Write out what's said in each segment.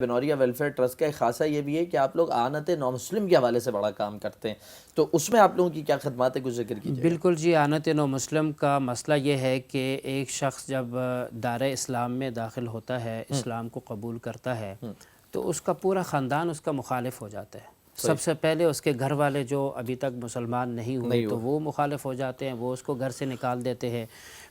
Binoria welfare trust کا ایک خاصہ یہ بھی ہے کہ آپ لوگ اعانت نو مسلم کے حوالے سے بڑا کام کرتے ہیں، تو اس میں آپ لوگوں کی کیا خدمات ہے، کچھ ذکر کیجیے گا۔ بالکل جی، اعانت نو مسلم کا مسئلہ یہ ہے کہ ایک شخص جب دائرہ اسلام میں داخل ہوتا ہے، اسلام کو قبول کرتا ہے تو اس کا پورا خاندان اس کا مخالف ہو جاتا ہے۔ سب سے پہلے اس کے گھر والے جو ابھی تک مسلمان نہیں ہوئے تو وہ مخالف ہو جاتے ہیں، وہ اس کو گھر سے نکال دیتے ہیں،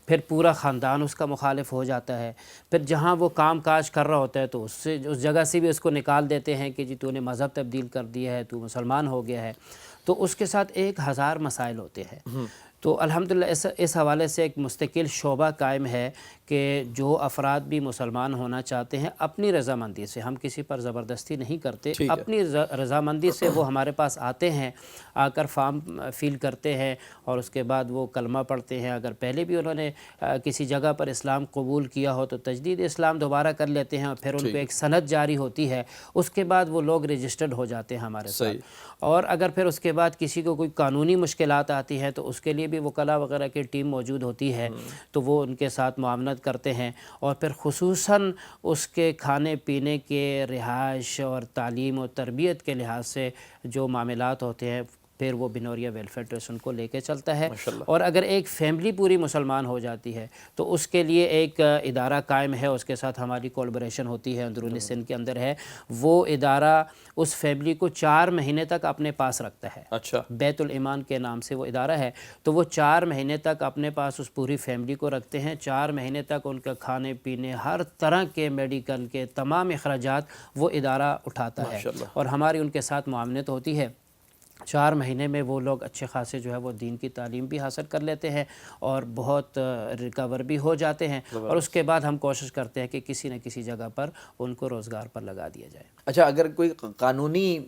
پھر پورا خاندان اس کا مخالف ہو جاتا ہے، پھر جہاں وہ کام کاج کر رہا ہوتا ہے تو اس جگہ سے بھی اس کو نکال دیتے ہیں کہ جی تو نے مذہب تبدیل کر دیا ہے، تو مسلمان ہو گیا ہے۔ تو اس کے ساتھ 1000 مسائل ہوتے ہیں۔ تو الحمدللہ اس حوالے سے ایک مستقل شعبہ قائم ہے کہ جو افراد بھی مسلمان ہونا چاہتے ہیں اپنی رضامندی سے، ہم کسی پر زبردستی نہیں کرتے، اپنی رضامندی سے وہ ہمارے پاس آتے ہیں، آ کر فارم فیل کرتے ہیں اور اس کے بعد وہ کلمہ پڑھتے ہیں۔ اگر پہلے بھی انہوں نے کسی جگہ پر اسلام قبول کیا ہو تو تجدید اسلام دوبارہ کر لیتے ہیں اور پھر ان کو ایک سند جاری ہوتی ہے، اس کے بعد وہ لوگ رجسٹرڈ ہو جاتے ہیں ہمارے ساتھ۔ اور اگر پھر اس کے بعد کسی کو کوئی قانونی مشکلات آتی ہیں تو اس کے لیے بھی وکلاء وغیرہ کی ٹیم موجود ہوتی ہے، تو وہ ان کے ساتھ معاونت کرتے ہیں اور پھر خصوصاً اس کے کھانے پینے کے، رہائش اور تعلیم و تربیت کے لحاظ سے جو معاملات ہوتے ہیں پھر وہ بنوریا ویلفیئر ٹرسٹ ان کو لے کے چلتا ہے۔ اور اگر ایک فیملی پوری مسلمان ہو جاتی ہے تو اس کے لیے ایک ادارہ قائم ہے، اس کے ساتھ ہماری کولابریشن ہوتی ہے، اندرونی سندھ کے اندر ہے۔ وہ ادارہ اس فیملی کو 4 مہینے تک اپنے پاس رکھتا ہے۔ بیت الایمان کے نام سے وہ ادارہ ہے، تو وہ 4 مہینے تک اپنے پاس اس پوری فیملی کو رکھتے ہیں۔ 4 مہینے تک ان کا کھانے پینے، ہر طرح کے میڈیکل کے تمام اخراجات وہ ادارہ اٹھاتا ہے اور ہماری ان کے ساتھ معاونت ہوتی ہے۔ 4 مہینے میں وہ لوگ اچھے خاصے جو ہے وہ دین کی تعلیم بھی حاصل کر لیتے ہیں اور بہت ریکور بھی ہو جاتے ہیں، اور اس کے بعد ہم کوشش کرتے ہیں کہ کسی نہ کسی جگہ پر ان کو روزگار پر لگا دیا جائے۔ اچھا، اگر کوئی قانونی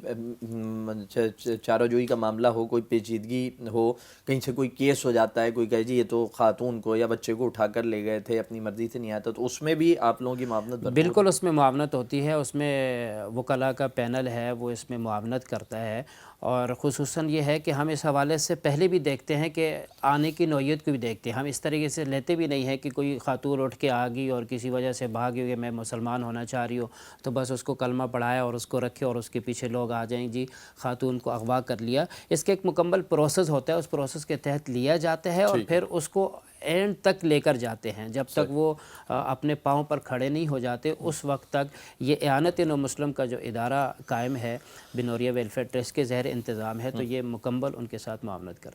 چارہ جوئی کا معاملہ ہو، کوئی پیچیدگی ہو، کہیں سے کوئی کیس ہو جاتا ہے، کوئی کہے جی یہ تو خاتون کو یا بچے کو اٹھا کر لے گئے تھے، اپنی مرضی سے نہیں آتا، تو اس میں بھی آپ لوگوں کی معاونت بھرپور؟ بالکل اس میں معاونت ہوتی ہے، اس میں وکلاء کا پینل ہے، وہ اس میں معاونت کرتا ہے۔ اور خصوصاً یہ ہے کہ ہم اس حوالے سے پہلے بھی دیکھتے ہیں کہ آنے کی نوعیت کو بھی دیکھتے ہیں، ہم اس طریقے سے لیتے بھی نہیں ہیں کہ کوئی خاتون اٹھ کے آ گئی اور کسی وجہ سے بھاگی ہوئی میں مسلمان ہونا چاہ رہی ہوں تو بس اس کو کلمہ پڑھایا اور اس کو رکھے اور اس کے پیچھے لوگ آ جائیں جی خاتون کو اغوا کر لیا۔ اس کے ایک مکمل پروسیس ہوتا ہے، اس پروسیس کے تحت لیا جاتا ہے اور پھر اس کو اینڈ تک لے کر جاتے ہیں، جب تک وہ اپنے پاؤں پر کھڑے نہیں ہو جاتے اس وقت تک یہ اعانت نو مسلم کا جو ادارہ قائم ہے بنوریا ویلفیئر ٹرسٹ کے زیر انتظام ہے، تو یہ مکمل ان کے ساتھ معاونت کرتا ہے۔